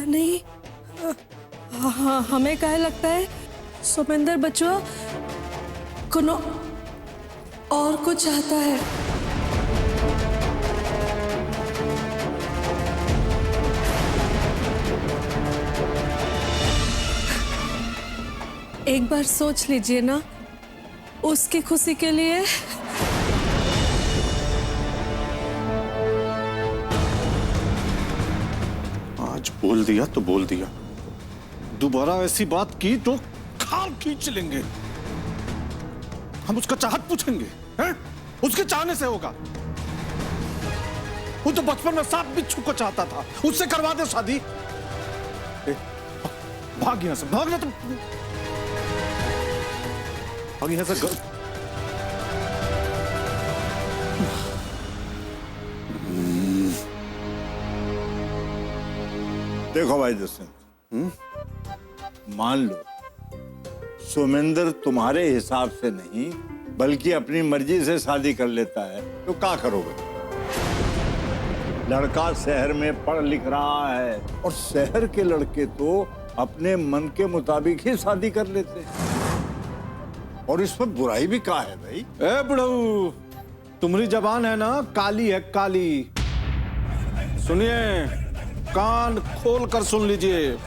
नहीं, हमें क्या लगता है सोमेंद्र बचवा कोनो और कुछ चाहता है। एक बार सोच लीजिए ना, उसकी खुशी के लिए। आज बोल दिया तो बोल दिया, दोबारा ऐसी बात की तो खाल खींच लेंगे। हम उसका चाहत पूछेंगे, हैं? उसके चाहने से होगा। वो तो बचपन में सांप बिच्छू को चाहता था, उससे करवा दे शादी। भाग यहां से, भागना तो भाग यहां से। देखो भाई दुष्यंत, मान लो सोमेंद्र तुम्हारे हिसाब से नहीं बल्कि अपनी मर्जी से शादी कर लेता है, तो क्या करोगे? लड़का शहर में पढ़ लिख रहा है और शहर के लड़के तो अपने मन के मुताबिक ही शादी कर लेते हैं, और इस पर बुराई भी क्या है भाई? ए बुढ़ऊ, तुम्हारी जबान है ना काली है, काली। सुनिए, कान खोल कर सुन लीजिए।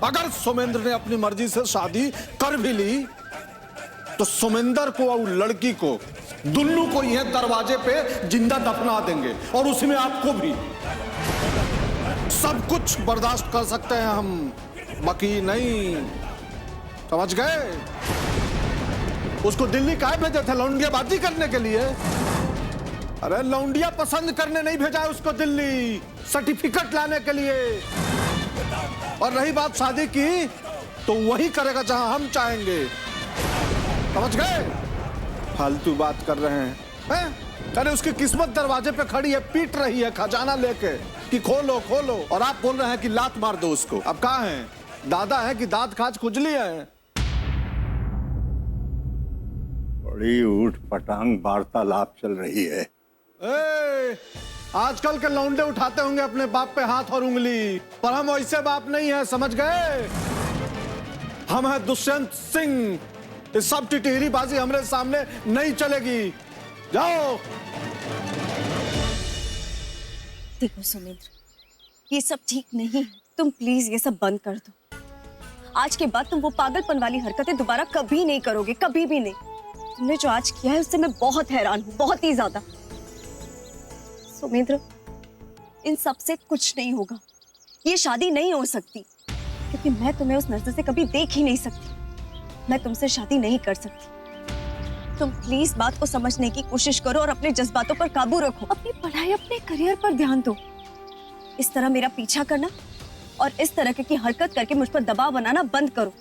अगर सोमेंद्र ने अपनी मर्जी से शादी कर भी ली तो सोमेंद्र को और लड़की को, दोनों को यह दरवाजे पे जिंदा दफना देंगे, और उसमें आपको भी। सब कुछ बर्दाश्त कर सकते हैं हम, बाकी नहीं। समझ गए? उसको दिल्ली काहे भेजे थे? लौंडियाबाजी करने के लिए? अरे लौंडिया पसंद करने नहीं भेजा है उसको दिल्ली, सर्टिफिकेट लाने के लिए। और रही बात शादी की, तो वही करेगा जहां हम चाहेंगे। समझ गए? फालतू बात कर रहे हैं? अरे उसकी किस्मत दरवाजे पे खड़ी है, पीट रही है खजाना लेके कि खोलो खोलो, और आप बोल रहे हैं कि लात मार दो उसको। अब कहाँ है? दादा है कि दांत खाज खुजली है? बड़ी ऊट पटांग वार्तालाप चल रही है। आजकल के लौंडे उठाते होंगे अपने बाप पे हाथ और उंगली, पर हम वैसे बाप नहीं है, समझ गए? हम हैं दुष्यंत सिंह। इस सब टिटहरी बाजी हमारे सामने नहीं चलेगी। जाओ। देखो सुमेंद्र, ये सब ठीक नहीं है, तुम प्लीज ये सब बंद कर दो। आज के बाद तुम वो पागलपन वाली हरकतें दोबारा कभी नहीं करोगे, कभी भी नहीं। तुमने जो आज किया है उससे मैं बहुत हैरान हूँ, बहुत ही ज्यादा। सुमेंद्र, इन सब से कुछ नहीं होगा, ये शादी नहीं हो सकती, क्योंकि मैं तुम्हें उस नजर से कभी देख ही नहीं सकती। मैं तुमसे शादी नहीं कर सकती। तुम प्लीज बात को समझने की कोशिश करो और अपने जज्बातों पर काबू रखो। अपनी पढ़ाई, अपने करियर पर ध्यान दो। इस तरह मेरा पीछा करना और इस तरह की हरकत करके मुझ पर दबाव बनाना बंद करो,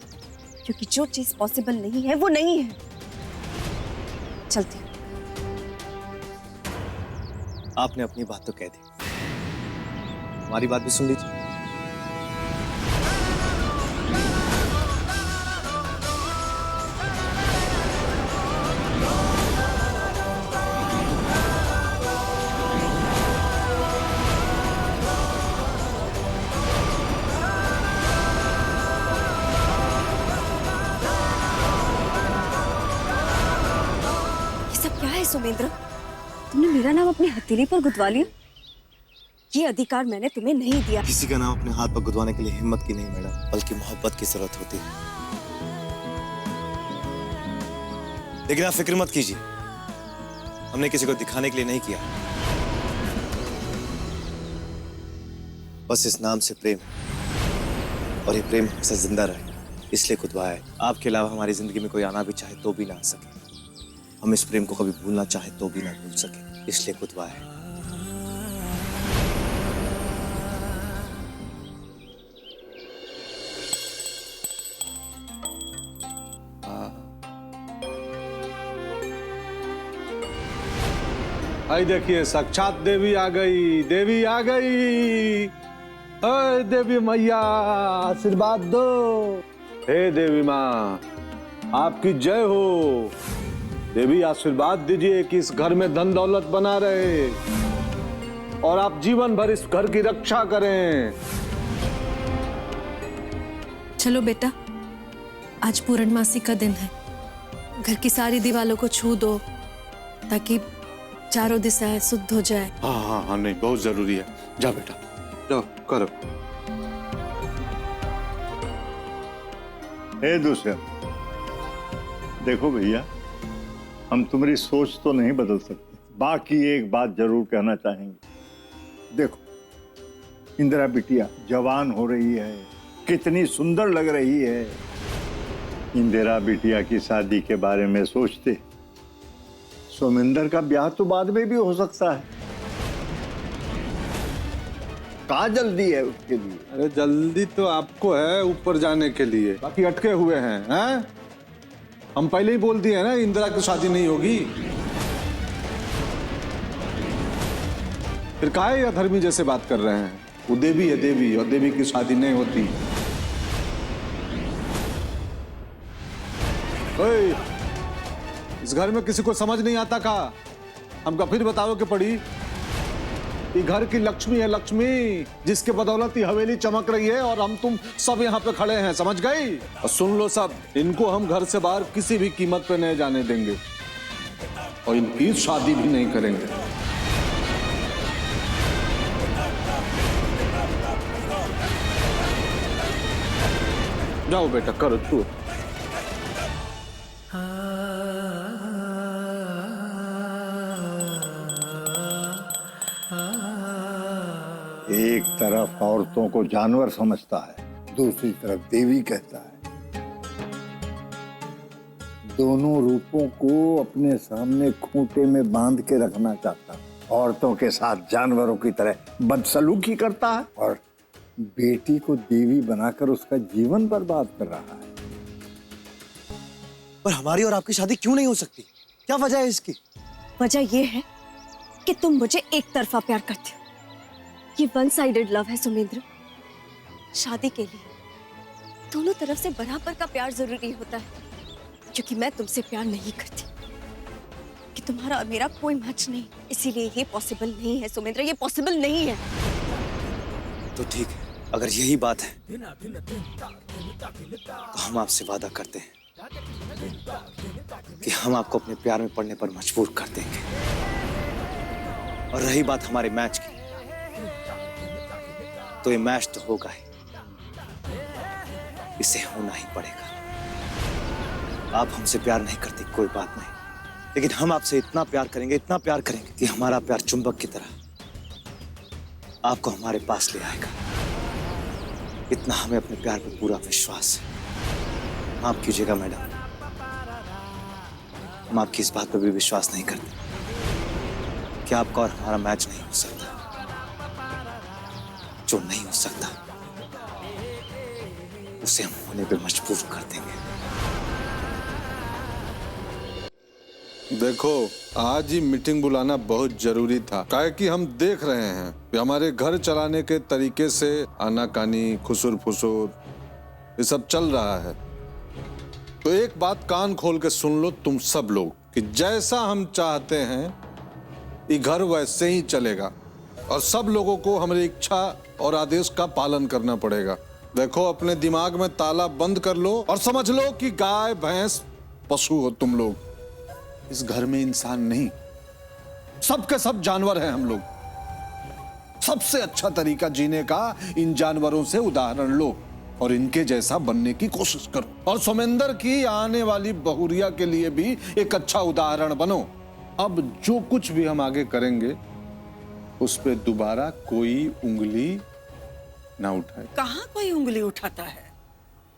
क्योंकि जो चीज पॉसिबल नहीं है वो नहीं है। चलती हूँ। आपने अपनी बात तो कह दी, हमारी बात भी सुन लीजिए। ये सब क्या है सुमेंद्र? तुमने मेरा नाम अपनी हथेली पर गुदवा लिया। ये अधिकार मैंने तुम्हें नहीं दिया। किसी का नाम अपने हाथ पर गुदवाने के लिए हिम्मत की नहीं मैडम, बल्कि मोहब्बत की जरूरत होती है। लेकिन आप फिक्र मत कीजिए, हमने किसी को दिखाने के लिए नहीं किया। बस इस नाम से प्रेम है, और ये प्रेम हमसे जिंदा रहे इसलिए गुदवाया है। आपके अलावा हमारी जिंदगी में कोई आना भी चाहे तो भी ना आ सके, हम इस प्रेम को कभी भूलना चाहे तो भी ना भूल सके, इसलिए गुदवाया है। आई देखिए, साक्षात देवी आ गई, देवी आ गई। अरे देवी मैया, आशीर्वाद दो। हे देवी माँ, आपकी जय हो। देवी आशीर्वाद दीजिए कि इस घर में धन दौलत बना रहे और आप जीवन भर इस घर की रक्षा करें। चलो बेटा, आज पूर्णमासी का दिन है। घर की सारी दीवारों को छू दो ताकि चारों दिशाएं शुद्ध हो जाए। हाँ हाँ हाँ, नहीं बहुत जरूरी है। जा बेटा, जाओ करो। हे दूसरे, देखो भैया, हम तुम्हारी सोच तो नहीं बदल सकते, बाकी एक बात जरूर कहना चाहेंगे। देखो, इंदिरा बिटिया जवान हो रही है, कितनी सुंदर लग रही है। इंदिरा बिटिया की शादी के बारे में सोचते सोमेंद्र का ब्याह तो बाद में भी हो सकता है। कहाँ जल्दी है उसके लिए? अरे जल्दी तो आपको है ऊपर जाने के लिए, बाकी अटके हुए हैं। हम पहले ही बोल दिए हैं ना, इंदिरा की शादी नहीं होगी। फिर काहे अधर्मी जैसे बात कर रहे हैं? वो देवी है देवी, और देवी की शादी नहीं होती। ओए, इस घर में किसी को समझ नहीं आता का? हमका फिर बताओ कि पड़ी। ये घर की लक्ष्मी है, लक्ष्मी, जिसके बदौलत ये हवेली चमक रही है और हम तुम सब यहाँ पे खड़े हैं, समझ गई? और सुन लो सब, इनको हम घर से बाहर किसी भी कीमत पे नहीं जाने देंगे और इनकी शादी भी नहीं करेंगे। जाओ बेटा, करो तू। एक तरफ औरतों को जानवर समझता है, दूसरी तरफ देवी कहता है। दोनों रूपों को अपने सामने खूंटे में बांध के रखना चाहता है। औरतों के साथ जानवरों की तरह बदसलूकी करता है और बेटी को देवी बनाकर उसका जीवन बर्बाद कर रहा है। पर हमारी और आपकी शादी क्यों नहीं हो सकती? क्या वजह है इसकी? वजह यह है कि तुम मुझे एक तरफा प्यार करते हो। ये वन साइडेड लव है सुमेंद्र। शादी के लिए दोनों तरफ से बराबर का प्यार जरूरी होता है, क्योंकि मैं तुमसे प्यार नहीं करती कि तुम्हारा और मेरा कोई मैच नहीं, इसीलिए ये पॉसिबल नहीं है सुमेंद्र, ये पॉसिबल नहीं है। तो ठीक है, अगर यही बात है तो हम आपसे वादा करते हैं कि हम आपको अपने प्यार में पड़ने पर मजबूर कर देंगे। और रही बात हमारे मैच की, तो ये मैच तो होगा ही, इसे होना ही पड़ेगा। आप हमसे प्यार नहीं करती, कोई बात नहीं, लेकिन हम आपसे इतना प्यार करेंगे, इतना प्यार करेंगे कि हमारा प्यार चुंबक की तरह आपको हमारे पास ले आएगा। इतना हमें अपने प्यार पे पूरा विश्वास है। माफ कीजिएगा मैडम, हम आपकी इस बात पर भी विश्वास नहीं करते कि आपका और हमारा मैच नहीं हो सकता। जो नहीं हो सकता उसे हम होने पे मजबूर कर देंगे। देखो, आज ही मीटिंग बुलाना बहुत जरूरी था, काहे कि हम देख रहे हैं कि हमारे घर चलाने के तरीके से आनाकानी, खुसुर फुसुर, ये सब चल रहा है। तो एक बात कान खोल के सुन लो तुम सब लोग, कि जैसा हम चाहते हैं ये घर वैसे ही चलेगा और सब लोगों को हमारी इच्छा और आदेश का पालन करना पड़ेगा। देखो, अपने दिमाग में ताला बंद कर लो और समझ लो कि गाय भैंस पशु हो तुम लोग। इस घर में इंसान नहीं, सबके सब जानवर हैं हम लोग। सबसे अच्छा तरीका जीने का इन जानवरों से उदाहरण लो और इनके जैसा बनने की कोशिश करो। और सोमेंद्र की आने वाली बहुरिया के लिए भी एक अच्छा उदाहरण बनो। अब जो कुछ भी हम आगे करेंगे उस पे दोबारा कोई उंगली ना उठाए। कहाँ कोई उंगली उठाता है?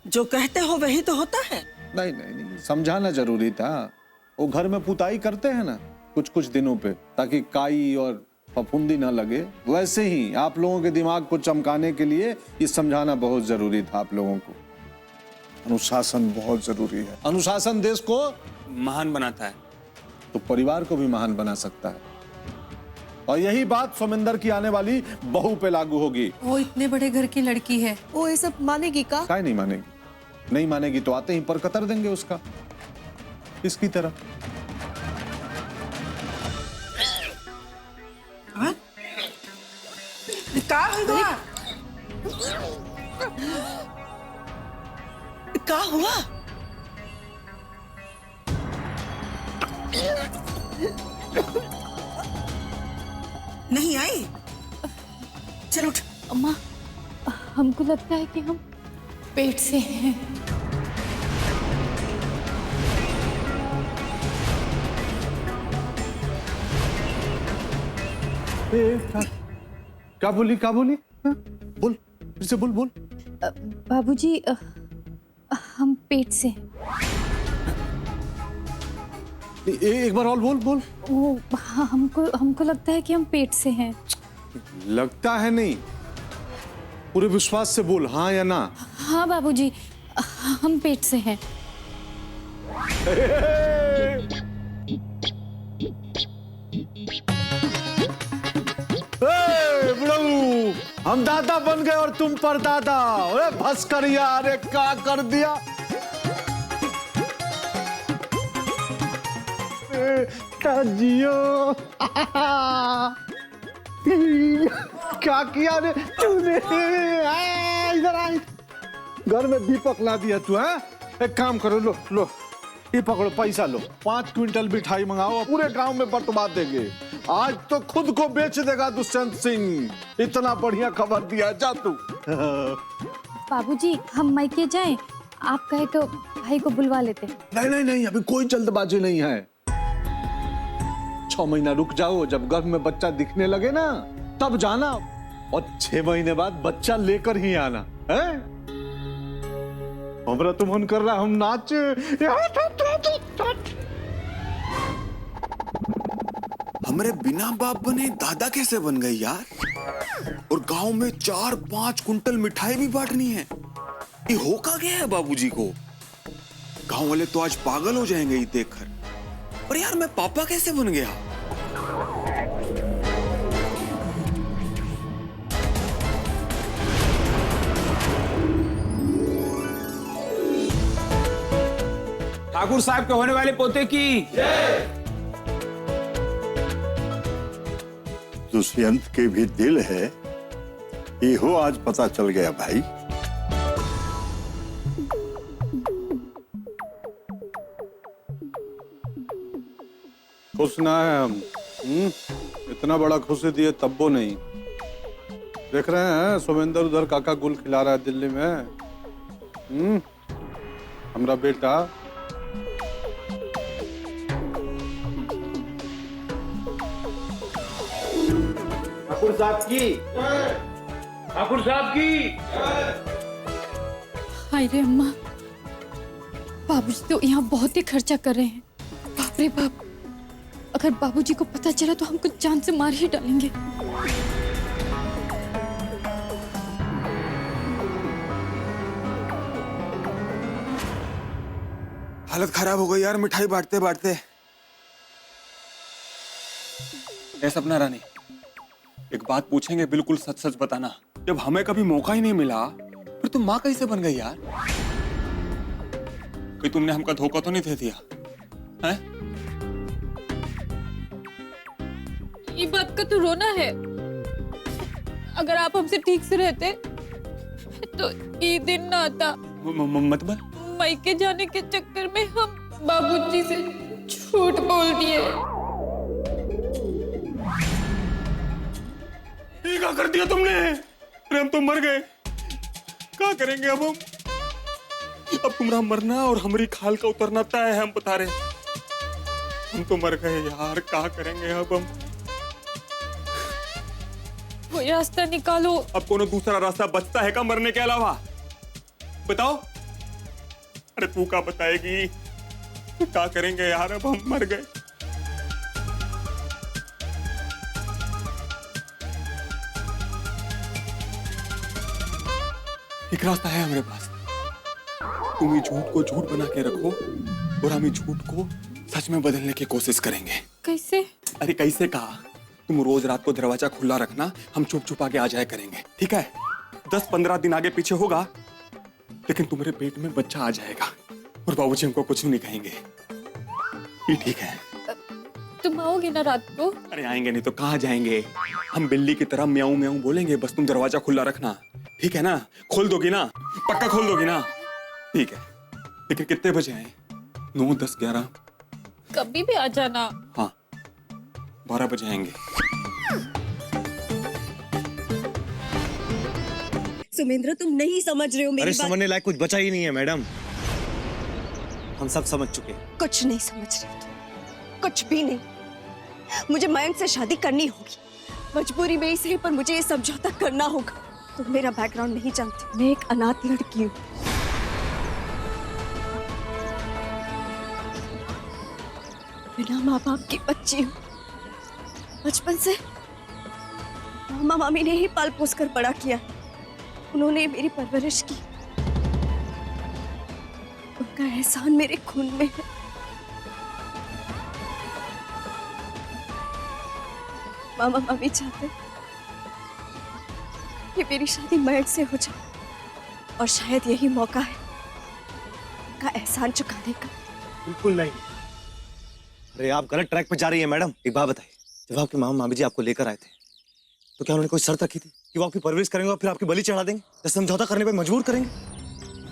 जो कहते हो वही तो होता है। नहीं नहीं नहीं, समझाना जरूरी था। वो घर में पुताई करते हैं ना कुछ कुछ दिनों पे, ताकि काई और फफूंदी ना लगे, वैसे ही आप लोगों के दिमाग को चमकाने के लिए ये समझाना बहुत जरूरी था आप लोगों को। अनुशासन बहुत जरूरी है। अनुशासन देश को महान बनाता है, तो परिवार को भी महान बना सकता है। और यही बात सोमेंद्र की आने वाली बहू पे लागू होगी। वो इतने बड़े घर की लड़की है, वो ये सब मानेगी का? काहे नहीं मानेगी? नहीं मानेगी तो आते ही पर कतर देंगे उसका, इसकी तरह। का हुआ? क्या हुआ? नहीं आई? चलो उठ। अम्मा, हमको लगता है कि हम पेट से हैं। क्या बोली हाँ? बोल, फिर से बोल बोल। बाबूजी, हम पेट से हैं। एक बार और बोल बोल। वो हाँ, हमको लगता है कि हम पेट से हैं। लगता है नहीं, पूरे विश्वास से बोल, हाँ या ना। हाँ बाबूजी, हम पेट से हैं। बुढ़ऊ, हम दादा बन गए और तुम परदादा। अरे भस्करिया, अरे क्या कर दिया। जियो क्या किया रे तूने? इधर आ, घर में दीपक ला दिया तू है। एक काम करो, लो लो ये पकड़ो, पैसा लो, 5 क्विंटल मिठाई मंगाओ, पूरे गांव में बंटवा देंगे। आज तो खुद को बेच देगा दुष्यंत सिंह। इतना बढ़िया खबर दिया, जा तू। बाबूजी, हम मायके जाएं? आप कहे तो भाई को बुलवा लेते। नहीं नहीं नहीं, अभी कोई जल्दबाजी नहीं है। 6 महीना रुक जाओ, जब गर्भ में बच्चा दिखने लगे ना तब जाना, और 6 महीने बाद बच्चा लेकर ही आना है। हमरा तो मन कर रहा हम नाच। हमरे बिना बाप बने दादा कैसे बन गए यार? और गांव में 4-5 कुंटल मिठाई भी बांटनी है। ये हो का गया है बाबूजी को? गांव वाले तो आज पागल हो जाएंगे ये देखकर। पर यार मैं पापा कैसे बन गया? ठाकुर साहब के होने वाले पोते की दुष्यंत के भी दिल है, ये हो आज पता चल गया भाई। खुश ना है हम। इतना बड़ा खुशी दिए तब वो नहीं। देख रहे हैं सोमेंद्र उधर काका गुल खिला रहा है दिल्ली में। हमारा बेटा ठाकुर साहब की, ठाकुर साहब की। हाय रे अम्मा, बाबूजी तो यहाँ बहुत ही खर्चा कर रहे हैं। बाप रे बाप, अगर बाबूजी को पता चला तो हमको जान से मार ही डालेंगे। हालत खराब हो गई यार मिठाई बांटते बांटते। ए सपना रानी, एक बात पूछेंगे, बिल्कुल सच सच बताना। जब हमें कभी मौका ही नहीं मिला फिर तुम माँ कैसे बन गई यार? कि तुमने हमका धोखा तो नहीं दे दिया है? ये बात का तो रोना है। अगर आप हमसे ठीक से रहते तो ये दिन ना आता। मतलब मायके जाने के चक्कर में हम बाबूजी से झूठ बोल दिए। ये क्या कर दिया तुमने? अरे हम तो मर गए, क्या करेंगे अब हम? अब तुम्हारा मरना और हमारी खाल का उतरना तय है, हम बता रहे। हम तो मर गए यार, क्या करेंगे अब हम? कोई रास्ता निकालो। अब कोनो दूसरा रास्ता बचता है क्या मरने के अलावा? बताओ। अरे तू क्या बताएगी? क्या करेंगे यार, अब हम मर गए। एक रास्ता है हमारे पास। तुम ही झूठ को झूठ बना के रखो और हम ही झूठ को सच में बदलने की कोशिश करेंगे। कैसे? अरे कैसे कहा? तुम रोज रात को दरवाजा खुला रखना, हम चुप चुप आगे आ जाया करेंगे, ठीक है? 10-15 दिन आगे पीछे होगा, लेकिन तुम्हारे पेट में बच्चा आ जाएगा और बाबूजी हमको कुछ नहीं कहेंगे। ये ठीक है? तुम आओगे ना रात को? अरे आएंगे नहीं तो कहाँ जाएंगे? हम बिल्ली की तरह म्याऊं म्याऊं बोलेंगे, बस तुम दरवाजा खुला रखना, ठीक है ना? खोल दोगी ना? पक्का खोल दोगी ना? ठीक है। लेकिन कितने बजे आए? 9, 10, 11? कभी भी आ जाना। हाँ, 12 बजे आएंगे। सुमेंद्र, तुम नहीं समझ रहे हो अरे मेरी बात। समझने लायक कुछ बचा ही नहीं है मैडम, हम सब समझ चुके हैं। कुछ नहीं समझ रहे तुम, कुछ भी नहीं। मुझे मयंक से शादी करनी होगी, मजबूरी में ही सही, पर मुझे ये समझौता करना होगा। तुम मेरा बैकग्राउंड नहीं जानते, मैं एक अनाथ लड़की हूँ। बिना माँ बाप की बच्ची हूँ। बचपन से मामा मामी ने ही पाल पोस कर बड़ा किया, उन्होंने मेरी परवरिश की। उनका एहसान मेरे खून में है। मामा मामी चाहते कि मेरी शादी मयंक से हो जाए, और शायद यही मौका है उनका एहसान चुकाने का। बिल्कुल नहीं। अरे आप गलत ट्रैक पे जा रही हैं मैडम। एक बात बताइए, जब आपके मामा मामी जी आपको लेकर आए थे तो क्या उन्होंने कोई शर्त रखी थी कि वो आपकी परवरिश करेंगे और फिर आपकी बलि चढ़ा देंगे या समझौता करने पे मजबूर करेंगे?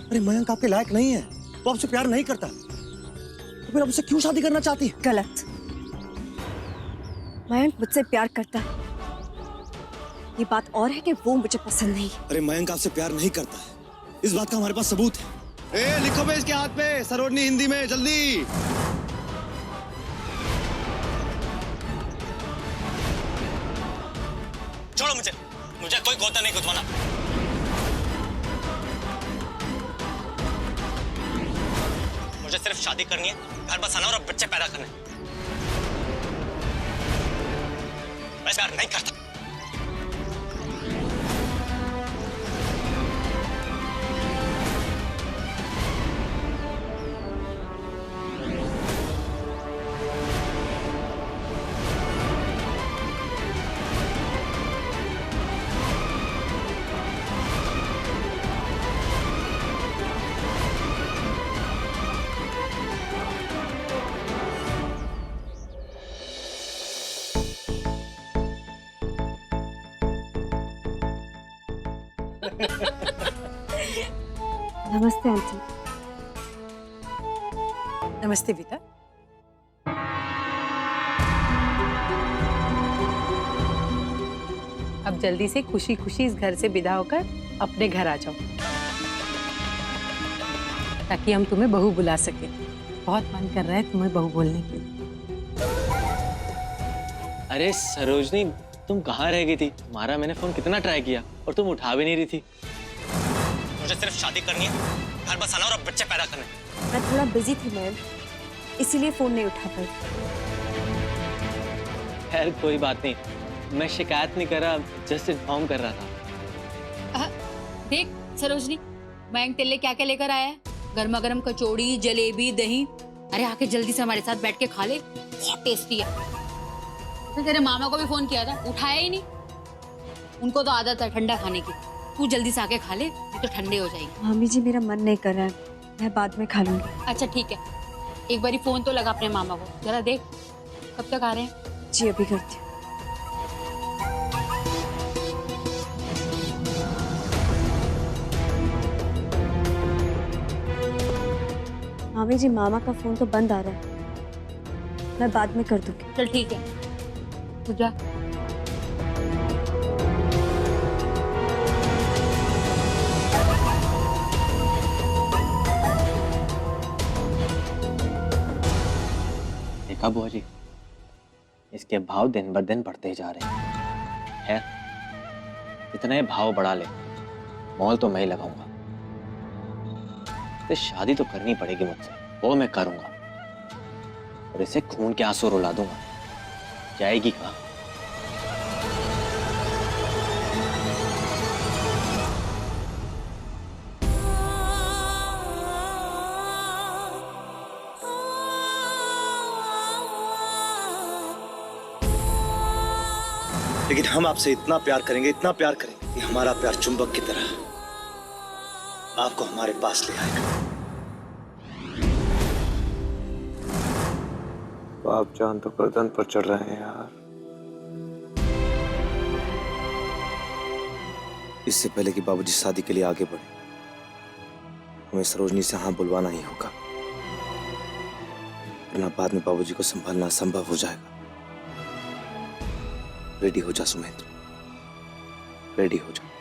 अरे मयंक आपके लायक नहीं है, वो आपसे प्यार नहीं करता, तो फिर आप उससे क्यों शादी करना चाहती है? गलत। मयंक मुझसे प्यार करता है, ये बात और है कि वो मुझे पसंद नहीं है। अरे मयंक आपसे प्यार नहीं करता है, इस बात का हमारे पास सबूत है। ए, लिखो बे इसके हाथ पे, सरोजनी हिंदी में, जल्दी। छोड़ो मुझे, मुझे कोई गोता नहीं खुदवाना। मुझे सिर्फ शादी करनी है, घर बसाना और अब बच्चे पैदा करने। मैं प्यार नहीं करता। नमस्ते आंटी। नमस्ते बेटा। अब जल्दी से खुशी खुशी इस घर से विदा होकर अपने घर आ जाओ, ताकि हम तुम्हें बहू बुला सके। बहुत मन कर रहा है तुम्हें बहू बोलने के लिए। अरे सरोजनी, तुम कहाँ रह गई थी? तुम्हारा मैंने फोन कितना ट्राई किया और तुम उठा भी नहीं रही थी। मुझे सिर्फ शादी करनी है, घर बसाना और अब बच्चे पैदा करने। मैं थोड़ा बिजी थी मैम, इसीलिए फोन नहीं उठा पाई। खैर कोई बात नहीं, मैं शिकायत नहीं कर रहा, जस्ट इन्फॉर्म कर रहा था। देख सरोजनी, मयंक तेरे लिए क्या क्या लेकर आया है। गर्मा गर्म कचौड़ी, जलेबी, दही। अरे आके जल्दी से हमारे साथ बैठ के खा ले, बहुत टेस्टी है। तो तेरे मामा को भी फोन किया था, उठाया ही नहीं। उनको तो आदत है ठंडा खाने की। तू जल्दी से आके खा ले, नहीं तो ठंडे हो जाएगी। मामी जी मेरा मन नहीं कर रहा है, मैं बाद में खा लूंगी। अच्छा ठीक है, एक बारी फोन तो लगा अपने मामा को, जरा देख कब तक आ रहे हैं। जी अभी करती हूँ। मामी जी मामा का फोन तो बंद आ रहा है, मैं बाद में कर दूंगी। चल ठीक है, तू जा। देखा बुआ जी, इसके भाव दिन ब दिन बढ़ते ही जा रहे हैं। खैर, इतने भाव बढ़ा ले, मॉल तो मैं ही लगाऊंगा। तो शादी तो करनी पड़ेगी मुझसे, वो मैं करूंगा, और इसे खून के आंसू रुला दूंगा। जाएगी कहाँ? लेकिन हम आपसे इतना प्यार करेंगे, इतना प्यार करेंगे कि हमारा प्यार चुंबक की तरह आपको हमारे पास ले आएगा। बाप जान तो गर्दन पर चढ़ रहे हैं यार। इससे पहले कि बाबूजी शादी के लिए आगे बढ़े, हमें सरोजनी से हाँ बुलवाना ही होगा, वरना बाद में बाबूजी को संभालना असंभव हो जाएगा। रेडी हो जा सुमेंद्र, रेडी हो जा।